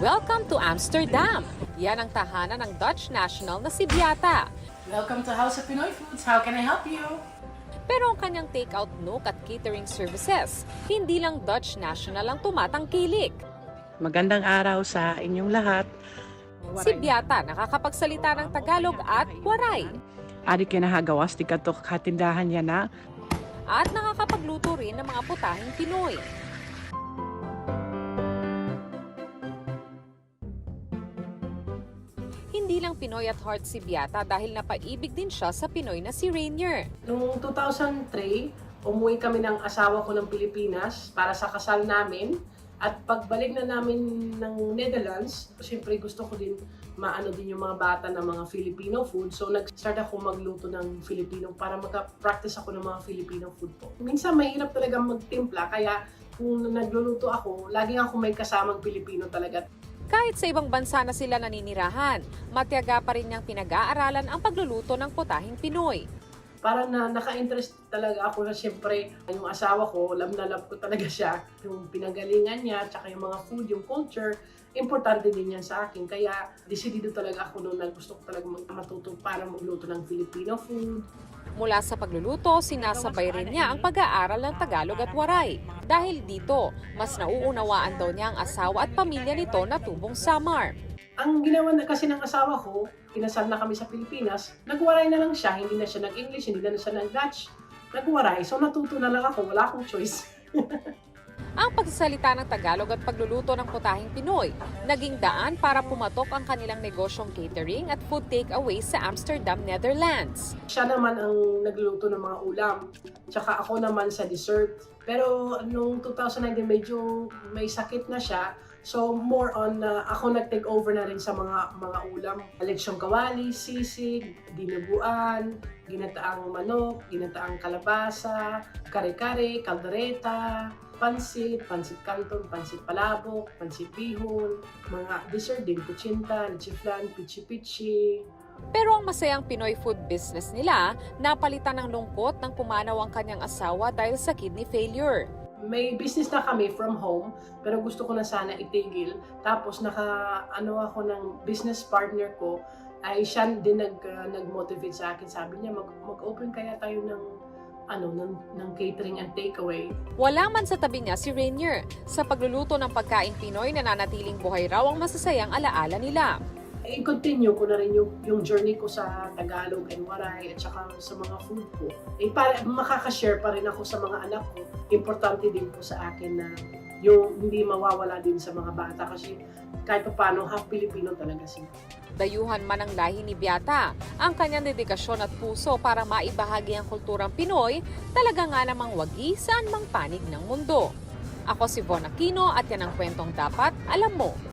Welcome to Amsterdam! Yan ang tahanan ng Dutch national na si Beata. Welcome to House of Pinoy Foods. How can I help you? Pero ang kanyang take-out nook at catering services, hindi lang Dutch national ang tumatangkilik. Magandang araw sa inyong lahat. Si Beata nakakapagsalita ng Tagalog at Waray. Adi kinahagawas di katok katindahan niya na. At nakakapagluto rin ng mga putahing Pinoy. Hindi lang Pinoy at heart si Beata dahil napaibig din siya sa Pinoy na si Rainier. Noong 2003, umuwi kami ng asawa ko ng Pilipinas para sa kasal namin. At pagbalik na namin ng Netherlands, siyempre gusto ko din maano din yung mga bata ng mga Filipino food. So nag-start ako magluto ng Filipino para mag-practice ako ng mga Filipino food po. Minsan mahirap talaga magtimpla, kaya kung nagluluto ako, laging ako may kasamang Filipino talaga. Kahit sa ibang bansa na sila naninirahan, matiyaga pa rin niyang pinag-aaralan ang pagluluto ng putahing Pinoy. Parang naka-interest talaga ako na siyempre yung asawa ko, love na love ko talaga siya. Yung pinagalingan niya, tsaka yung mga food, yung culture, importante din yan sa akin. Kaya decidido talaga ako noon na gusto ko talaga matuto para magluto ng Filipino food. Mula sa pagluluto, sinasabay rin niya ang pag-aaral ng Tagalog at Waray. Dahil dito, mas nauunawaan daw niya ang asawa at pamilya nito na tubong Samar. Ang ginawa na kasi ng asawa ko, kinasal na kami sa Pilipinas, nagwaray na lang siya, hindi na siya nag-English, hindi na siya nag-Dutch. Nagwaray, so natuto na lang ako, wala akong choice. Ang pagsasalita ng Tagalog at pagluluto ng putahing Pinoy, naging daan para pumatok ang kanilang negosyong catering at food takeaway sa Amsterdam, Netherlands. Siya naman ang nagluluto ng mga ulam, tsaka ako naman sa dessert. Pero noong 2019 medyo may sakit na siya, so more on ako nag-take over na rin sa mga ulam. Lechong kawali, sisig, dinuguan, ginataang manok, ginataang kalabasa, kare-kare, kaldereta, pansit canton, pansit palabok, pansit bihon, mga dessert din, kutsinta, leche flan, pichi-pichi. Pero ang masayang Pinoy food business nila, napalitan ng lungkot nang pumanaw ang kanyang asawa dahil sa kidney failure. May business na kami from home, pero gusto ko na sana itigil. Tapos ako ng business partner ko, ay siya din nag-motivate sa akin. Sabi niya, mag-open kaya tayo ng catering and takeaway. Wala man sa tabi niya si Rainier. Sa pagluluto ng pagkain Pinoy, nananatiling buhay raw ang masasayang alaala nila. I-continue ko na rin yung journey ko sa Tagalog and Waray at saka sa mga food ko. Para makaka-share pa rin ako sa mga anak ko. Importante din po sa akin na yung hindi mawawala din sa mga bata kasi kahit paano half Filipino talaga sila. Dayuhan man ang lahi ni Beata, ang kanyang dedikasyon at puso para maibahagi ang kulturang Pinoy, talaga nga namang wagi saan mang panig ng mundo. Ako si Von Aquino at yan ang kwentong dapat alam mo.